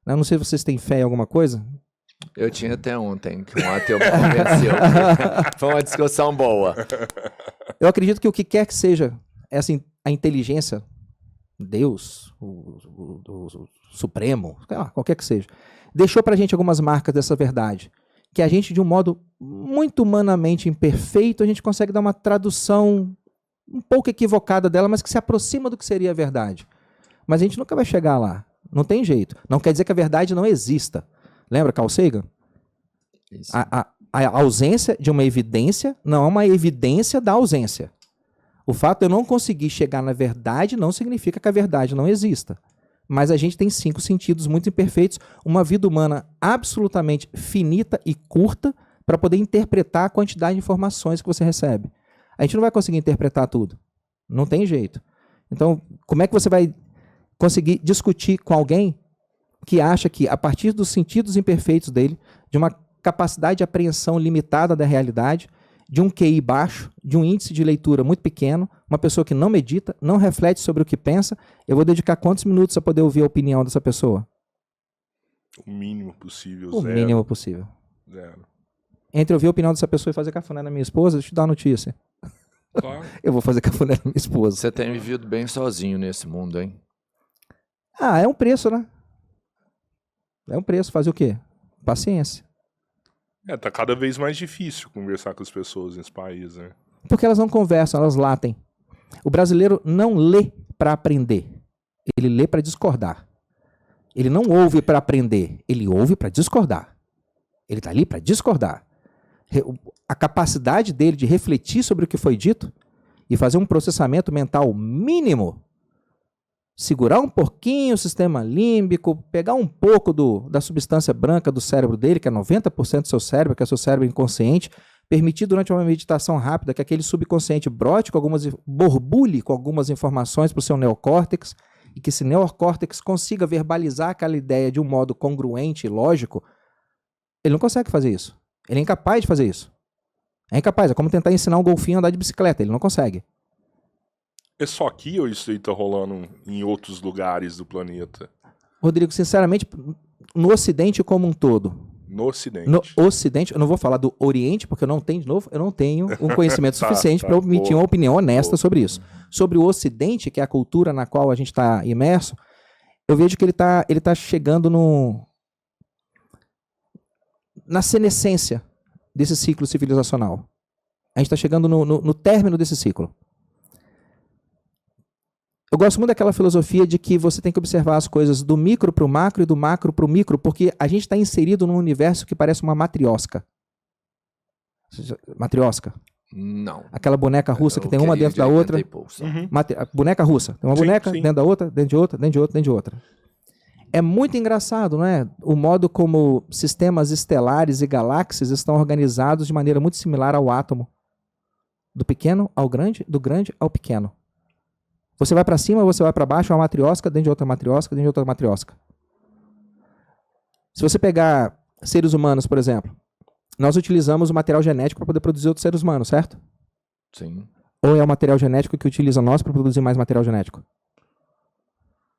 Eu não sei se vocês têm fé em alguma coisa. Eu tinha até ontem, que um ateu me convenceu. Foi uma discussão boa. Eu acredito que o que quer que seja a inteligência, Deus, o Supremo, qualquer que seja, deixou pra gente algumas marcas dessa verdade, que a gente, de um modo muito humanamente imperfeito, a gente consegue dar uma tradução um pouco equivocada dela, mas que se aproxima do que seria a verdade. Mas a gente nunca vai chegar lá. Não tem jeito. Não quer dizer que a verdade não exista. Lembra Carl Sagan? A ausência de uma evidência não é uma evidência da ausência. O fato de eu não conseguir chegar na verdade não significa que a verdade não exista. Mas a gente tem 5 sentidos muito imperfeitos, uma vida humana absolutamente finita e curta para poder interpretar a quantidade de informações que você recebe. A gente não vai conseguir interpretar tudo. Não tem jeito. Então, como é que você vai conseguir discutir com alguém que acha que, a partir dos sentidos imperfeitos dele, de uma capacidade de apreensão limitada da realidade, de um QI baixo, de um índice de leitura muito pequeno, uma pessoa que não medita, não reflete sobre o que pensa, eu vou dedicar quantos minutos a poder ouvir a opinião dessa pessoa? O mínimo possível, O mínimo possível. Zero. Entre ouvir a opinião dessa pessoa e fazer cafuné na minha esposa, deixa eu te dar uma notícia. Claro. Eu vou fazer cafuné na minha esposa. Você tem vivido bem sozinho nesse mundo, hein? É um preço, né? É um preço. Fazer o quê? Paciência. Tá cada vez mais difícil conversar com as pessoas nesse país, né? Porque elas não conversam, elas latem. O brasileiro não lê para aprender. Ele lê para discordar. Ele não ouve para aprender. Ele ouve para discordar. Ele está ali para discordar. A capacidade dele de refletir sobre o que foi dito e fazer um processamento mental mínimo, segurar um pouquinho o sistema límbico, pegar um pouco da substância branca do cérebro dele, que é 90% do seu cérebro, que é o seu cérebro inconsciente, permitir durante uma meditação rápida que aquele subconsciente brote borbulhe com algumas informações para o seu neocórtex, e que esse neocórtex consiga verbalizar aquela ideia de um modo congruente e lógico. Ele não consegue fazer isso. Ele é incapaz de fazer isso. É incapaz. É como tentar ensinar um golfinho a andar de bicicleta. Ele não consegue. É só aqui ou isso aí tá rolando em outros lugares do planeta? Rodrigo, sinceramente, no Ocidente como um todo. No Ocidente. No Ocidente, eu não vou falar do Oriente, porque eu não tenho um conhecimento suficiente para emitir uma opinião honesta sobre isso. Sobre o Ocidente, que é a cultura na qual a gente está imerso, eu vejo que ele tá chegando na senescência desse ciclo civilizacional. A gente está chegando no término desse ciclo. Eu gosto muito daquela filosofia de que você tem que observar as coisas do micro para o macro e do macro para o micro, porque a gente está inserido num universo que parece uma matriosca. Matriosca? Não. Aquela boneca russa que tem uma dentro da outra. Boneca russa. Tem uma boneca dentro da outra, dentro de outra, dentro de outra, dentro de outra. É muito engraçado, não é? O modo como sistemas estelares e galáxias estão organizados de maneira muito similar ao átomo. Do pequeno ao grande, do grande ao pequeno. Você vai para cima, você vai para baixo, é uma matriosca, dentro de outra matriosca, dentro de outra matriosca. Se você pegar seres humanos, por exemplo, nós utilizamos o material genético para poder produzir outros seres humanos, certo? Sim. Ou é o material genético que utiliza nós para produzir mais material genético?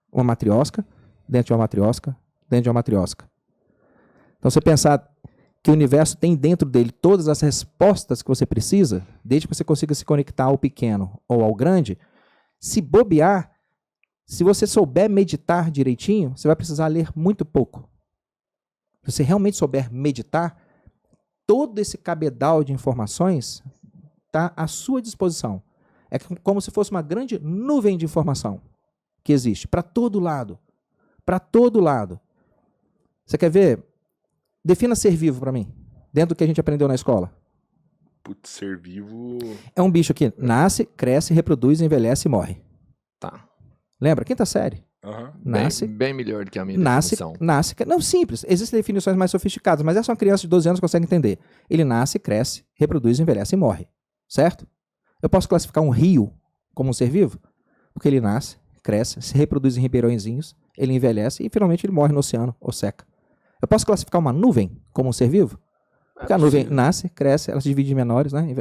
Uma matriosca, dentro de uma matriosca, dentro de uma matriosca. Então, você pensar que o universo tem dentro dele todas as respostas que você precisa, desde que você consiga se conectar ao pequeno ou ao grande, se bobear, se você souber meditar direitinho, você vai precisar ler muito pouco. Se você realmente souber meditar, todo esse cabedal de informações está à sua disposição. É como se fosse uma grande nuvem de informação que existe para todo lado. Para todo lado. Você quer ver? Defina ser vivo para mim, dentro do que a gente aprendeu na escola. Putz, ser vivo... É um bicho que nasce, cresce, reproduz, envelhece e morre. Tá. Lembra? Quinta série. Nasce, bem melhor do que a minha definição. Não, simples. Existem definições mais sofisticadas, mas essa uma criança de 12 anos consegue entender. Ele nasce, cresce, reproduz, envelhece e morre. Certo? Eu posso classificar um rio como um ser vivo? Porque ele nasce, cresce, se reproduz em ribeirõezinhos, ele envelhece e finalmente ele morre no oceano ou seca. Eu posso classificar uma nuvem como um ser vivo? Porque a nuvem nasce, cresce, ela se divide em menores, né?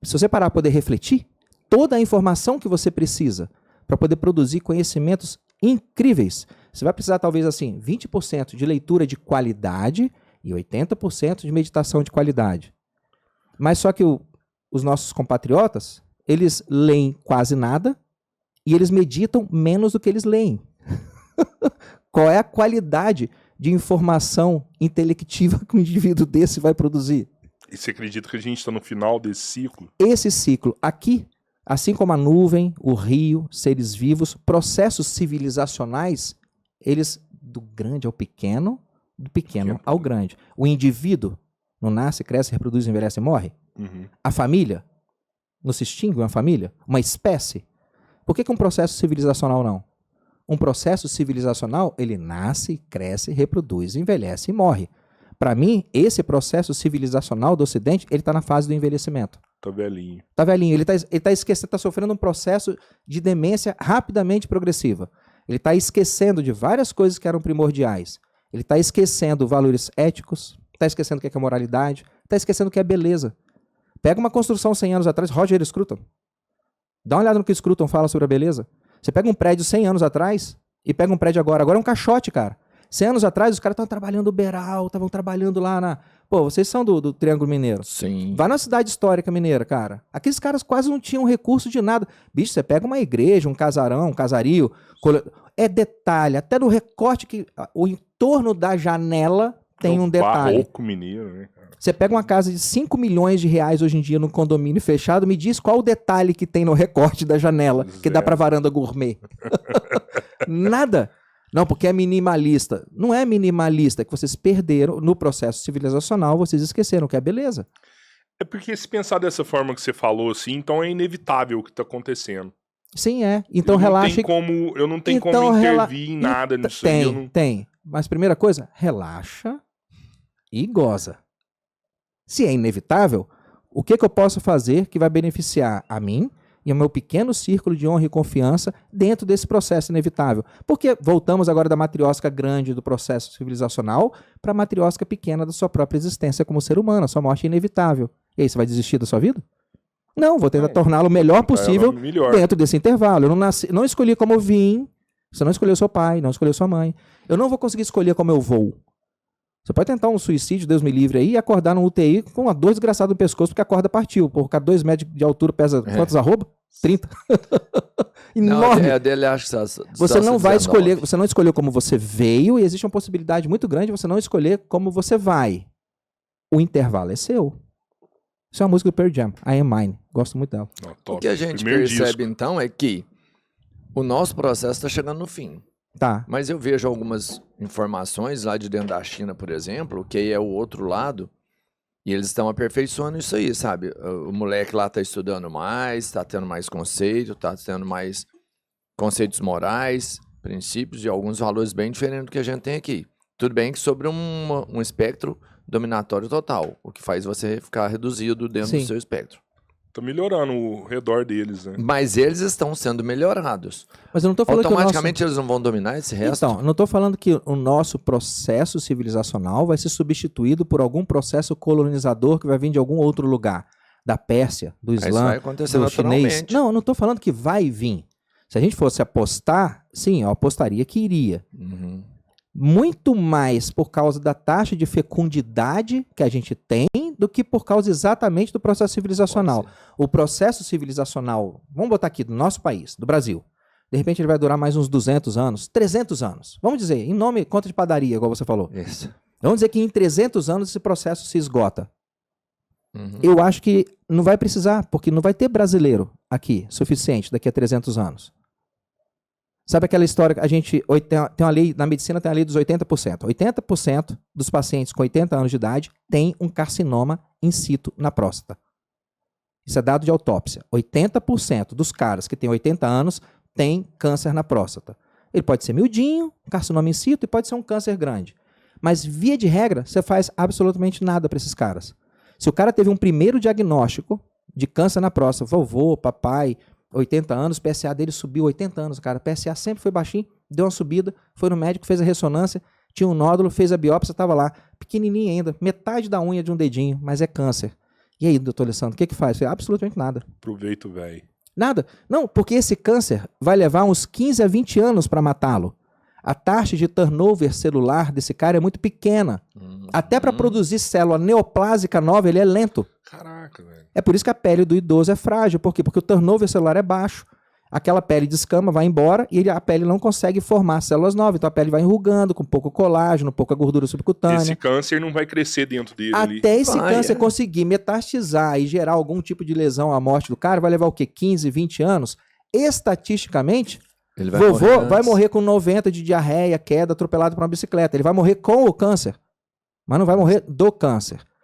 Se você parar para poder refletir, toda a informação que você precisa para poder produzir conhecimentos incríveis Você vai precisar, talvez, assim, 20% de leitura de qualidade e 80% de meditação de qualidade. Mas só que os nossos compatriotas, eles leem quase nada e eles meditam menos do que eles leem. Qual é a qualidade de informação intelectiva que um indivíduo desse vai produzir? E você acredita que a gente está no final desse ciclo? Esse ciclo aqui, assim como a nuvem, o rio, seres vivos, processos civilizacionais, eles do grande ao pequeno, do pequeno ao grande. O indivíduo não nasce, cresce, reproduz, envelhece e morre? Uhum. A família? Não se extingue uma família? Uma espécie? Por que um processo civilizacional não? Um processo civilizacional, ele nasce, cresce, reproduz, envelhece e morre. Para mim, esse processo civilizacional do Ocidente, ele está na fase do envelhecimento. Tá velhinho. Tá velhinho, ele tá esquecendo, tá sofrendo um processo de demência rapidamente progressiva. Ele está esquecendo de várias coisas que eram primordiais. Ele está esquecendo valores éticos, está esquecendo o que é moralidade, está esquecendo o que é beleza. Pega uma construção 100 anos atrás, Roger Scruton. Dá uma olhada no que Scruton fala sobre a beleza. Você pega um prédio 100 anos atrás e pega um prédio agora. Agora é um caixote, cara. 100 anos atrás, os caras estavam trabalhando uberal, estavam trabalhando lá na... Pô, vocês são do Triângulo Mineiro. Sim. Vai na cidade histórica mineira, cara. Aqueles caras quase não tinham recurso de nada. Bicho, você pega uma igreja, um casarão, um casario. É detalhe. Até no recorte que... O entorno da janela tem um detalhe. Barroco mineiro, né, cara? Você pega uma casa de 5 milhões de reais hoje em dia num condomínio fechado, me diz qual o detalhe que tem no recorte da janela, que dá pra varanda gourmet. Nada. Não, porque é minimalista. Não é minimalista, é que vocês perderam no processo civilizacional, vocês esqueceram que é beleza. É porque se pensar dessa forma que você falou, assim, então é inevitável o que tá acontecendo. Sim, é. Então relaxa. Eu não tenho como intervir em nada nisso aí. Tem. Mas primeira coisa, relaxa e goza. Se é inevitável, o que eu posso fazer que vai beneficiar a mim e ao meu pequeno círculo de honra e confiança dentro desse processo inevitável? Porque voltamos agora da matriosca grande do processo civilizacional para a matriosca pequena da sua própria existência como ser humano. A sua morte é inevitável. E aí, você vai desistir da sua vida? Não, vou tentar torná-lo o melhor possível dentro desse intervalo. Eu não escolhi como vim, você não escolheu seu pai, não escolheu sua mãe. Eu não vou conseguir escolher como eu vou. Você pode tentar um suicídio, Deus me livre aí, e acordar no UTI com uma dor desgraçada no pescoço porque a corda partiu. Por causa 2 metros de altura pesa quantos arroba? 30. Enorme. Não, dele acho que você não vai escolher, você não escolheu como você veio e existe uma possibilidade muito grande de você não escolher como você vai. O intervalo é seu. Isso é uma música do Pearl Jam, I Am Mine. Gosto muito dela. O que a gente percebe então é que o nosso processo está chegando no fim. Tá. Mas eu vejo algumas informações lá de dentro da China, por exemplo, que aí é o outro lado, e eles estão aperfeiçoando isso aí, sabe? O moleque lá está estudando mais, está tendo mais conceito, está tendo mais conceitos morais, princípios e alguns valores bem diferentes do que a gente tem aqui. Tudo bem que sobre um espectro dominatório total, o que faz você ficar reduzido dentro do seu espectro. Tá melhorando o redor deles, né? Mas eles estão sendo melhorados. Mas eu não tô falando automaticamente que eles não vão dominar esse resto? Então, eu não estou falando que o nosso processo civilizacional vai ser substituído por algum processo colonizador que vai vir de algum outro lugar. Da Pérsia, do Islã, isso vai acontecer do chinês. naturalmente. Não, eu não estou falando que vai vir. Se a gente fosse apostar, sim, eu apostaria que iria. Uhum. Muito mais por causa da taxa de fecundidade que a gente tem do que por causa exatamente do processo civilizacional. O processo civilizacional, vamos botar aqui, do nosso país, do Brasil, de repente ele vai durar mais uns 200 anos, 300 anos. Vamos dizer, em nome, conta de padaria, igual você falou. Isso. Vamos dizer que em 300 anos esse processo se esgota. Uhum. Eu acho que não vai precisar, porque não vai ter brasileiro aqui suficiente daqui a 300 anos. Sabe aquela história que a gente tem uma lei, na medicina tem a lei dos 80%. 80% dos pacientes com 80 anos de idade têm um carcinoma in situ na próstata. Isso é dado de autópsia. 80% dos caras que têm 80 anos têm câncer na próstata. Ele pode ser miudinho, carcinoma in situ, e pode ser um câncer grande. Mas, via de regra, você faz absolutamente nada para esses caras. Se o cara teve um primeiro diagnóstico de câncer na próstata, vovô, papai, 80 anos, PSA dele subiu 80 anos, cara. PSA sempre foi baixinho, deu uma subida, foi no médico, fez a ressonância, tinha um nódulo, fez a biópsia, estava lá, pequenininho ainda, metade da unha de um dedinho, mas é câncer. E aí, doutor Alessandro, o que faz? Absolutamente nada. Aproveita, velho. Nada. Não, porque esse câncer vai levar uns 15 a 20 anos para matá-lo. A taxa de turnover celular desse cara é muito pequena. Até para produzir célula neoplásica nova, ele é lento. Caraca, velho. É por isso que a pele do idoso é frágil. Por quê? Porque o turnover celular é baixo. Aquela pele descama, vai embora e a pele não consegue formar células novas. Então a pele vai enrugando com pouco colágeno, pouca gordura subcutânea. Esse câncer não vai crescer dentro dele ali. Até esse Vai, câncer conseguir metastizar e gerar algum tipo de lesão à morte do cara, vai levar o quê? 15, 20 anos? Estatisticamente, Ele vovô vai antes. morrer com 90 de diarreia, queda, atropelado por uma bicicleta. Ele vai morrer com o câncer, mas não vai morrer do câncer.